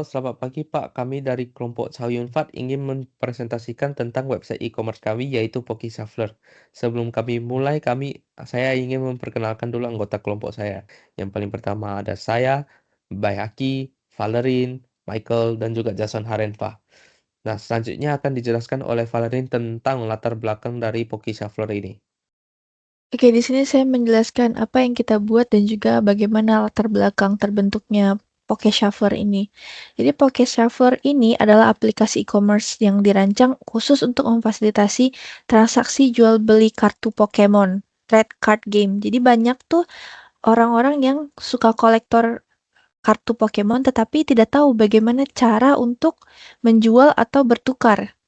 Halo, selamat pagi Pak. Kami dari kelompok Sawyunfat ingin mempresentasikan tentang website e-commerce kami yaitu Poki Shuffler. Sebelum kami mulai, saya ingin memperkenalkan dulu anggota kelompok saya. Yang paling pertama ada saya, Bayaki, Valerin, Michael, dan juga Jason Harenpa. Nah, selanjutnya akan dijelaskan oleh Valerin tentang latar belakang dari Poki Shuffler ini. Oke, di sini saya menjelaskan apa yang kita buat dan juga bagaimana latar belakang terbentuknya Pocket Shuffler ini. Jadi Pocket Shuffler ini adalah aplikasi e-commerce yang dirancang khusus untuk memfasilitasi transaksi jual beli kartu Pokemon, trade card game. Jadi banyak tuh orang-orang yang suka kolektor kartu Pokemon tetapi tidak tahu bagaimana cara untuk menjual atau bertukar.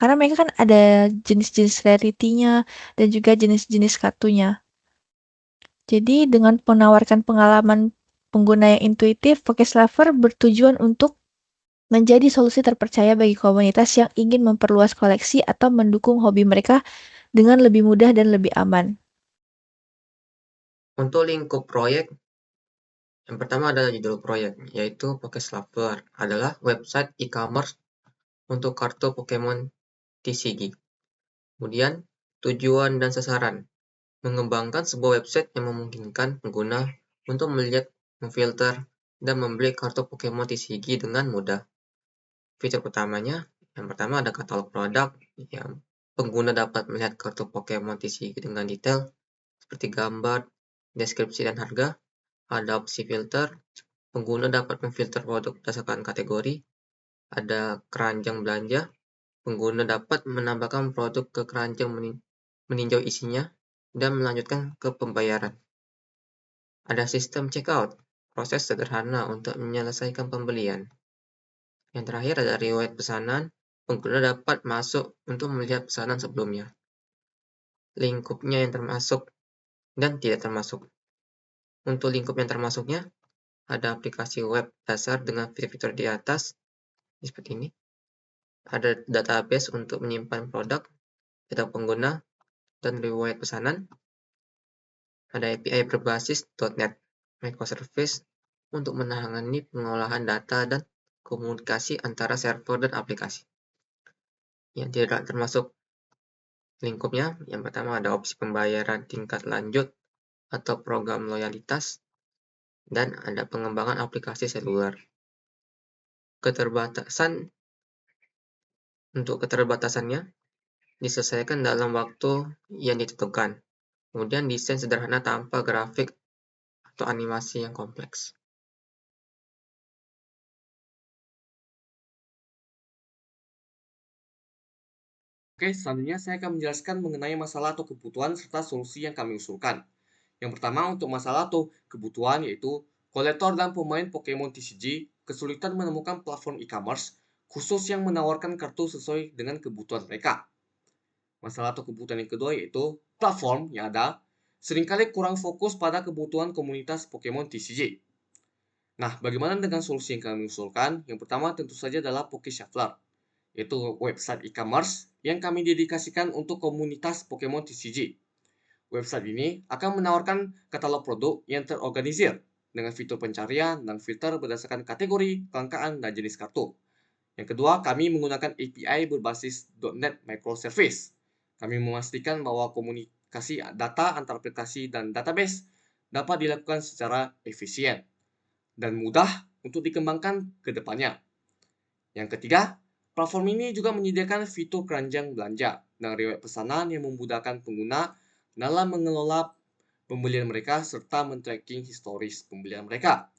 Karena mereka kan ada jenis-jenis rarity-nya dan juga jenis-jenis kartunya. Jadi dengan menawarkan pengalaman pengguna yang intuitif, Pocket Lover bertujuan untuk menjadi solusi terpercaya bagi komunitas yang ingin memperluas koleksi atau mendukung hobi mereka dengan lebih mudah dan lebih aman. Untuk lingkup proyek, yang pertama adalah judul proyek, yaitu Pokeslaver adalah website e-commerce untuk kartu Pokemon TCG. Kemudian, tujuan dan sasaran, mengembangkan sebuah website yang memungkinkan pengguna untuk melihat, memfilter, dan membeli kartu Pokemon TCG dengan mudah. Fitur utamanya, yang pertama ada katalog produk, yang pengguna dapat melihat kartu Pokemon TCG dengan detail, seperti gambar, deskripsi, dan harga. Ada opsi filter, pengguna dapat memfilter produk berdasarkan kategori. Ada keranjang belanja, pengguna dapat menambahkan produk ke keranjang meninjau isinya, dan melanjutkan ke pembayaran. Ada sistem checkout, proses sederhana untuk menyelesaikan pembelian. Yang terakhir ada riwayat pesanan, pengguna dapat masuk untuk melihat pesanan sebelumnya. Lingkupnya yang termasuk dan tidak termasuk. Untuk lingkup yang termasuknya, ada aplikasi web dasar dengan fitur-fitur di atas, seperti ini. Ada database untuk menyimpan produk, data pengguna, dan riwayat pesanan. Ada API berbasis .NET Microservice untuk menangani pengolahan data dan komunikasi antara server dan aplikasi. Yang tidak termasuk lingkupnya, yang pertama ada opsi pembayaran tingkat lanjut atau program loyalitas, dan ada pengembangan aplikasi seluler. Untuk keterbatasannya, diselesaikan dalam waktu yang ditentukan. Kemudian desain sederhana tanpa grafik atau animasi yang kompleks. Oke, selanjutnya saya akan menjelaskan mengenai masalah atau kebutuhan serta solusi yang kami usulkan. Yang pertama untuk masalah atau kebutuhan yaitu kolektor dan pemain Pokemon TCG kesulitan menemukan platform e-commerce khusus yang menawarkan kartu sesuai dengan kebutuhan mereka. Masalah atau kebutuhan yang kedua yaitu platform yang ada seringkali kurang fokus pada kebutuhan komunitas Pokemon TCG. Nah, bagaimana dengan solusi yang kami usulkan? Yang pertama tentu saja adalah Pokeshuffler, yaitu website e-commerce yang kami dedikasikan untuk komunitas Pokemon TCG. Website ini akan menawarkan katalog produk yang terorganisir dengan fitur pencarian dan filter berdasarkan kategori, kelangkaan, dan jenis kartu. Yang kedua, kami menggunakan API berbasis .NET Microservice. Kami memastikan bahwa komunikasi data antar aplikasi dan database dapat dilakukan secara efisien dan mudah untuk dikembangkan ke depannya. Yang ketiga, platform ini juga menyediakan fitur keranjang belanja dan riwayat pesanan yang memudahkan pengguna dalam mengelola pembelian mereka serta men-tracking historis pembelian mereka.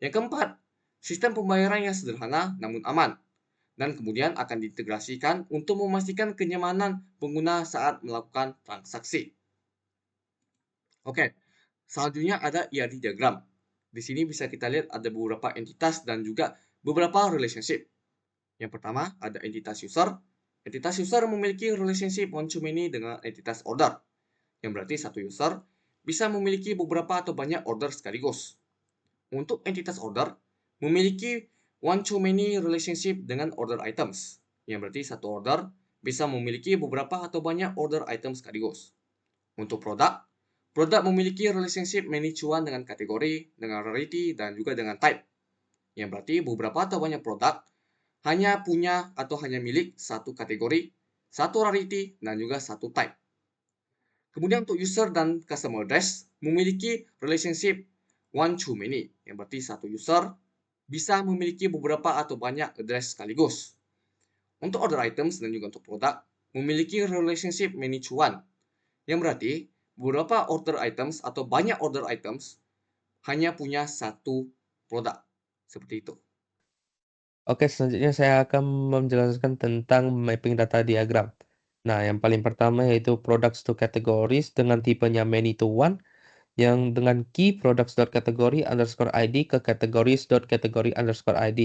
Yang keempat, sistem pembayaran yang sederhana namun aman dan kemudian akan diintegrasikan untuk memastikan kenyamanan pengguna saat melakukan transaksi. Oke, selanjutnya ada ERD diagram. Di sini bisa kita lihat ada beberapa entitas dan juga beberapa relationship. Yang pertama ada entitas user. Entitas user memiliki relationship one-to-many dengan entitas order, yang berarti satu user bisa memiliki beberapa atau banyak order sekaligus. Untuk entitas order, memiliki one-to-many relationship dengan order items, yang berarti satu order bisa memiliki beberapa atau banyak order items sekaligus. Untuk produk, produk memiliki relationship many-to-one dengan kategori, dengan rarity, dan juga dengan type. yang berarti beberapa atau banyak produk hanya punya atau hanya milik satu kategori, satu rarity, dan juga satu type. Kemudian untuk user dan customer address memiliki relationship one to many, yang berarti satu user bisa memiliki beberapa atau banyak address sekaligus. Untuk order items dan juga untuk produk memiliki relationship many to one, yang berarti beberapa order items atau banyak order items hanya punya satu produk. Seperti itu. Oke, selanjutnya saya akan menjelaskan tentang mapping data diagram. Nah, yang paling pertama yaitu products to categories dengan tipenya many to one, yang dengan key products.category_id ke categories.category_id.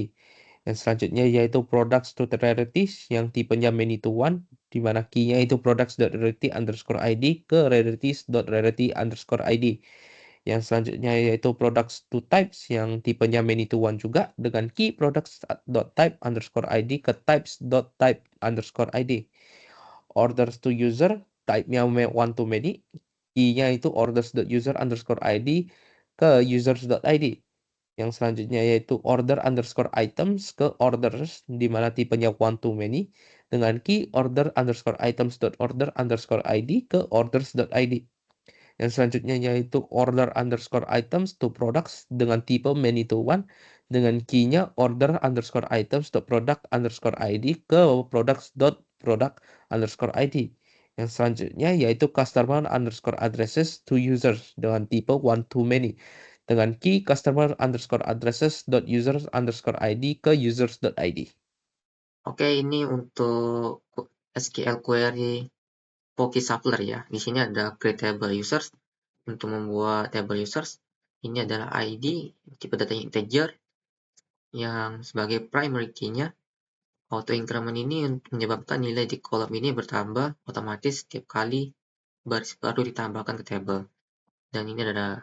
Yang selanjutnya yaitu products to rarities yang tipenya many to one, di mana key-nya itu products.rarity_id ke rarities.rarity_id. Yang selanjutnya yaitu products to types yang tipenya many to one juga dengan key products.type_id ke types.type_id. Orders to user, type-nya one to many, key-nya itu orders.user_id ke users.id. Yang selanjutnya yaitu order_items ke orders, di mana tipenya one to many, dengan key order_items.order_id ke orders.id. Yang selanjutnya yaitu order_items to products dengan tipe many to one, dengan key-nya order_items.product_id ke products.product_id. Yang selanjutnya yaitu customer_addresses to users dengan tipe one to many, dengan key customer_addresses.users_id ke users.id. Oke, ini untuk SQL query PokeShuffler ya. Di sini ada create table users. Untuk membuat table users, ini adalah ID, tipe datanya integer, yang sebagai primary key-nya. Auto increment ini menyebabkan nilai di kolom ini bertambah otomatis setiap kali baris baru ditambahkan ke table. Dan ini ada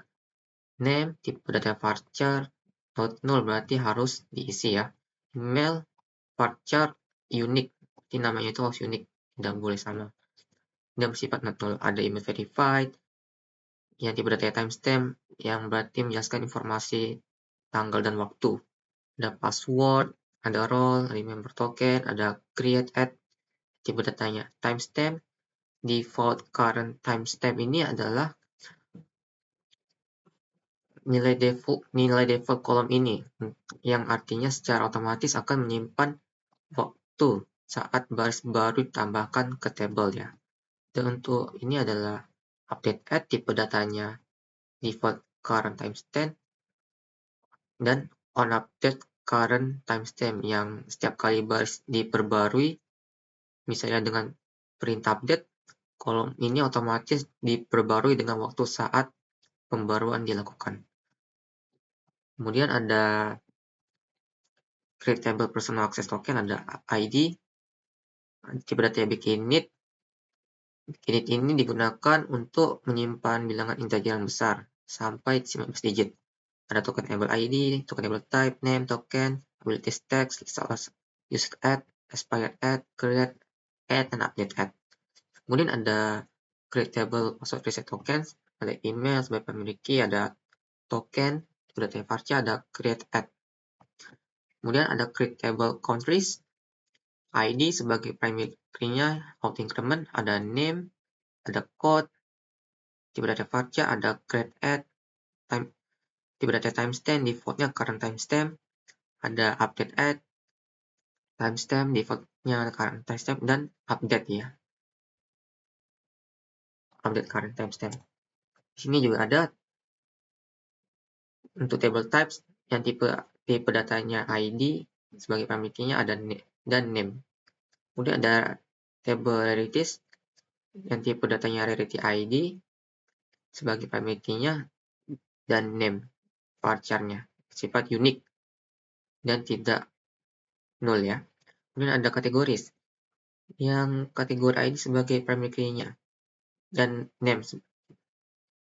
name, tipe data varchar, not null berarti harus diisi ya. Email, varchar, unique, jadi namanya itu harus unik, tidak boleh sama. Dan bersifat not null. Ada email verified, yang tipe data timestamp, yang berarti menjelaskan informasi tanggal dan waktu. Ada password, ada role, ada member token, ada create add, tipe datanya timestamp. Default current timestamp ini adalah nilai default kolom ini, yang artinya secara otomatis akan menyimpan waktu saat baris baru ditambahkan ke table ya. Dan untuk ini adalah update add, tipe datanya default current timestamp, dan on update current timestamp yang setiap kali baris diperbarui, misalnya dengan perintah update, kolom ini otomatis diperbarui dengan waktu saat pembaruan dilakukan. Kemudian ada create table personal access token, ada ID, tipe data bikin init. Bikin init ini digunakan untuk menyimpan bilangan integer yang besar sampai 19 digit. Ada token enable ID, token enable type, name, token, abilities text, used add, expired add, create add, dan update add. Kemudian ada create table password reset tokens, ada email sebagai primary key, ada token, data varchar, ada create add. Kemudian ada create table countries, ID sebagai primary key-nya, auto increment, ada name, ada code, tipe data varchar, ada create add, tipe data timestamp, defaultnya current timestamp, ada update add, timestamp, defaultnya current timestamp, dan update ya. Update current timestamp. Di sini juga ada untuk table types yang tipe datanya ID sebagai primary key-nya ada dan name. Kemudian ada table rarities yang tipe datanya rarity ID sebagai primary key-nya dan name varchar-nya sifat unik dan tidak null ya. Kemudian ada kategoris yang kategori ID sebagai primary key-nya dan name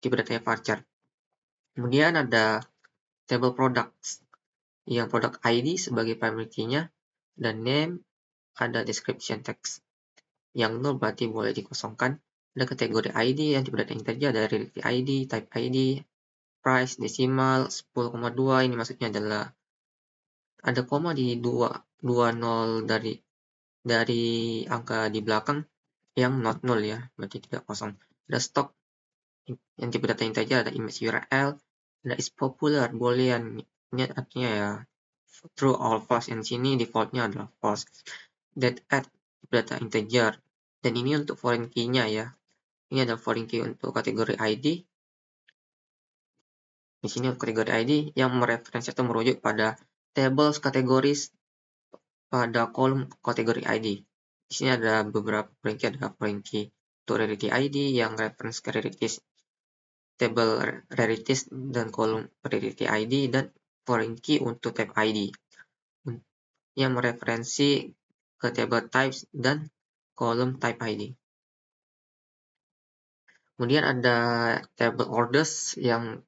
tipe datanya varchar. Kemudian ada table products yang product ID sebagai primary key-nya dan name ada description text. Yang null berarti boleh dikosongkan. Ada kategori ID yang tipe data integer, ada rarity ID, type ID, price, decimal, 10,2, ini maksudnya adalah ada koma di dua nol dari angka di belakang yang not null ya, berarti tidak kosong. Ada stock yang tipe data integer, ada image URL, ada is popular, boolean, ini artinya ya true all false, yang sini defaultnya adalah false. That add data integer, dan ini untuk foreign key-nya ya. Ini ada foreign key untuk kategori ID. Di sini kategori ID yang mereferensi atau merujuk pada tables kategoris pada kolom kategori ID. Di sini ada beberapa foreign key, ada foreign key untuk rarity ID yang reference ke rarities, table rarities dan kolom rarity ID, dan foreign key untuk tab ID yang mereferensi ke table types dan kolom type ID. Kemudian ada table orders yang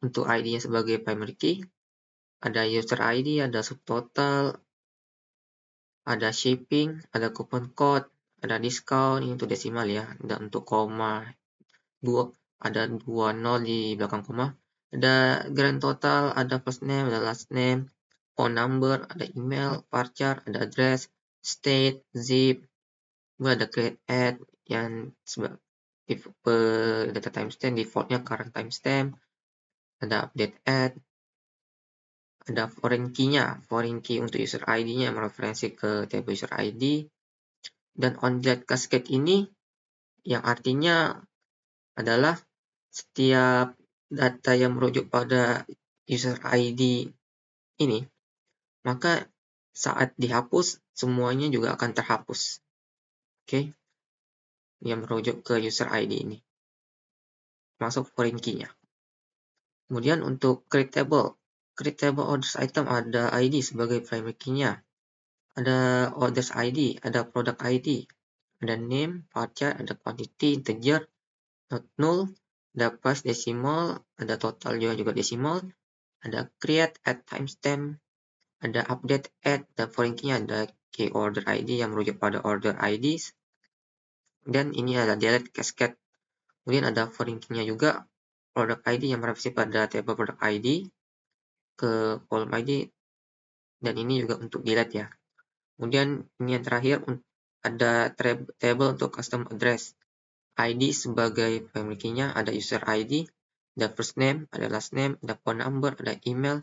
untuk ID-nya sebagai primary key. Ada user ID, ada subtotal, ada shipping, ada coupon code, ada discount, ini untuk desimal ya, ada untuk koma, ada 20 di belakang koma, ada grand total, ada first name, ada last name, phone number, ada email, varchar, ada address, state, zip, ada create add yang tipe data timestamp, defaultnya current timestamp, ada update add, ada foreign key-nya, foreign key untuk user ID-nya yang mereferensi ke table user ID, dan onDelete cascade ini yang artinya adalah setiap data yang merujuk pada user ID ini, maka saat dihapus semuanya juga akan terhapus. Oke, yang merujuk ke user ID ini, masuk foreign key-nya. Kemudian untuk create table orders item ada ID sebagai primary key-nya. Ada orders ID, ada product ID, ada name, varchar, ada quantity, integer, not null, ada price decimal, ada total juga decimal, ada create, add timestamp, ada update, add, dan foreign key-nya ada key order ID yang merujuk pada order IDs, dan ini ada delete cascade. Kemudian ada foreign key-nya juga product ID yang mereferensi pada table product ID ke column ID, dan ini juga untuk delete ya. Kemudian ini yang terakhir, ada table untuk custom address. ID sebagai primary key-nya, ada user ID, ada first name, ada last name, ada phone number, ada email,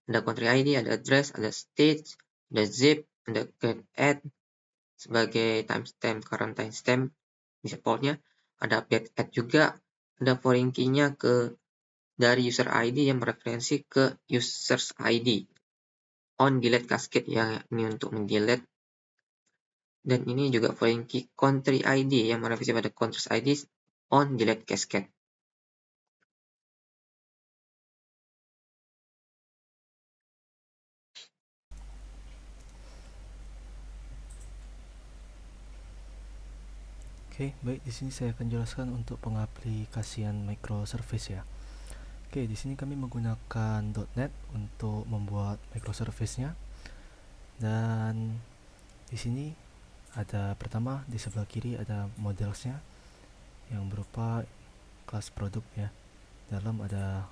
ada country ID, ada address, ada state, ada zip, ada get add sebagai timestamp, current timestamp, defaultnya, ada update add juga, ada foreign key-nya dari user ID yang mereferensi ke users ID. On delete cascade yang ini untuk mendelete, dan ini juga foreign key country ID yang mereferensi pada countries ID on delete cascade. Oke, baik, di sini saya akan jelaskan untuk pengaplikasian microservice ya. Oke, di sini kami menggunakan .NET untuk membuat microservice-nya. Dan di sini ada pertama di sebelah kiri ada models-nya yang berupa kelas produk ya. Dalam ada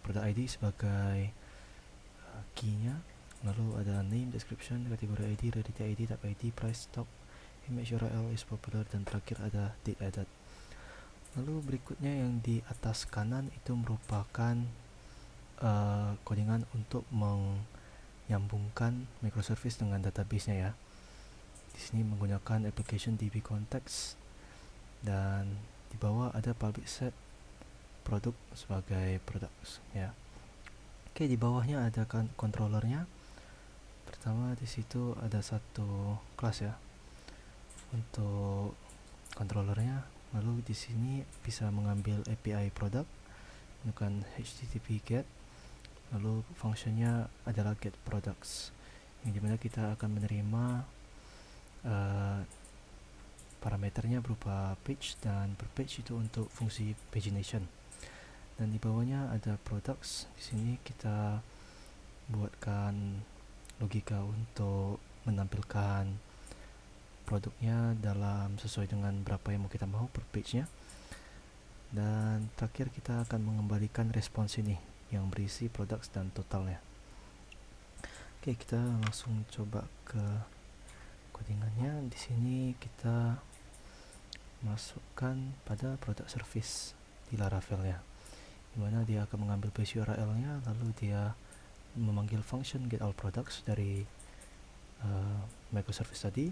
product ID sebagai key-nya, lalu ada name, description, kategori ID, rarity ID, type ID, price, stock, image URL, is popular, dan terakhir ada date added. Lalu berikutnya yang di atas kanan itu merupakan codingan untuk menyambungkan microservice dengan database-nya ya. Di sini menggunakan application DB context, dan di bawah ada public set produk sebagai products ya. Oke, di bawahnya ada controllernya. Pertama di situ ada satu kelas ya untuk controllernya. Lalu di sini bisa mengambil API product, menggunakan HTTP GET. Lalu fungsinya adalah get products, yang dimana kita akan menerima parameternya berupa page, dan per page itu untuk fungsi pagination. Dan di bawahnya ada products. Di sini kita buatkan logika untuk menampilkan produknya dalam sesuai dengan berapa yang kita mau per page-nya. Dan terakhir kita akan mengembalikan respons ini yang berisi products dan totalnya. Oke, kita langsung coba ke codingannya. Di sini kita masukkan pada product service di Laravel-nya, dimana dia akan mengambil base URL-nya, lalu dia memanggil function get all products dari microservice tadi.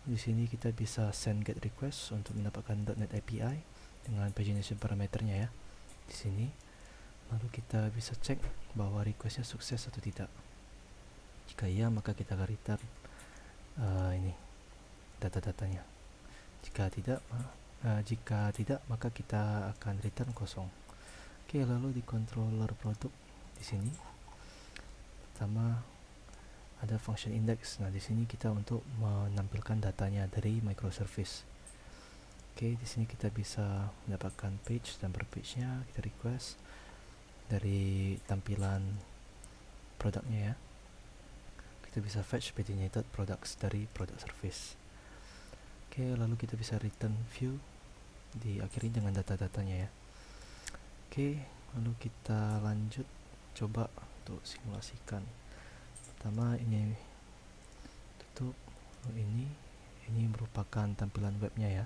Di sini kita bisa send get request untuk mendapatkan .NET API dengan pagination parameternya ya di sini. Lalu kita bisa cek bahwa requestnya sukses atau tidak. Jika iya, maka kita akan return ini data-datanya. Jika tidak, maka kita akan return kosong. Oke, lalu di controller produk di sini pertama ada function index. Nah, di sini kita untuk menampilkan datanya dari microservice. Oke, di sini kita bisa mendapatkan page dan per page-nya kita request dari tampilan produknya ya. Kita bisa fetch paginated products dari product service. Oke, lalu kita bisa return view diakhiri dengan data-datanya ya. Oke, lalu kita lanjut coba untuk simulasikan. Pertama ini tutup, lalu ini merupakan tampilan webnya ya.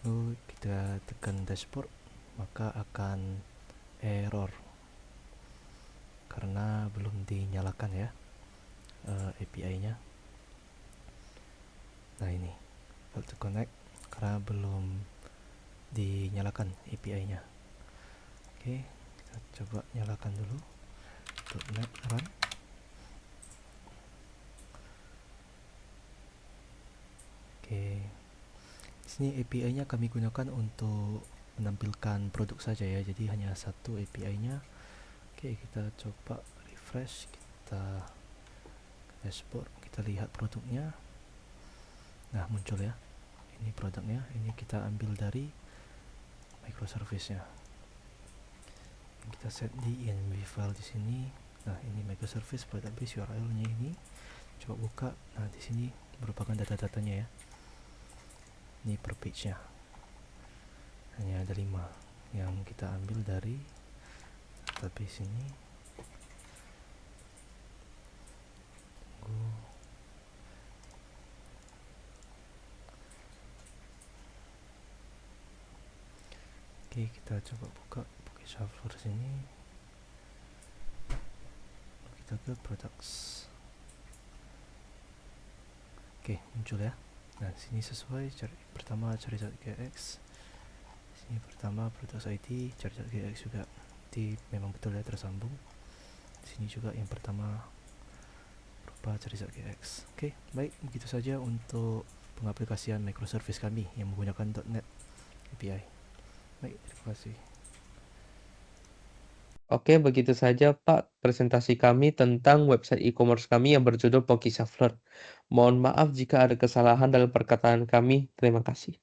Lalu kita tekan dashboard, maka akan error karena belum dinyalakan ya API-nya. Nah, ini failed to connect karena belum dinyalakan API-nya. Oke, kita coba nyalakan dulu .NET run. Oke, di sini API-nya kami gunakan untuk menampilkan produk saja ya, jadi hanya satu API-nya. Oke, kita coba refresh, kita dashboard, kita lihat produknya. Nah, muncul ya, ini produknya, ini kita ambil dari microservice-nya. Kita set di env file di sini. Nah, ini microservice product base URL-nya ini. Coba buka. Nah, di sini merupakan data-datanya ya. Ini per page-nya. Hanya ada 5 yang kita ambil dari database ini. Tunggu. Oke, kita coba buka Pocket Shuffler sini. Kita ke products. Oke, muncul ya. Nah, sini sesuai. Pertama cari .gx. Sini pertama products ID, cari .gx juga. Jadi memang betul ya tersambung. Di sini juga yang pertama berupa cari .gx. Oke, baik, begitu saja untuk pengaplikasian microservice kami yang menggunakan .NET API. Baik, terima kasih. Oke, begitu saja Pak presentasi kami tentang website e-commerce kami yang berjudul PokeShuffler. Mohon maaf jika ada kesalahan dalam perkataan kami. Terima kasih.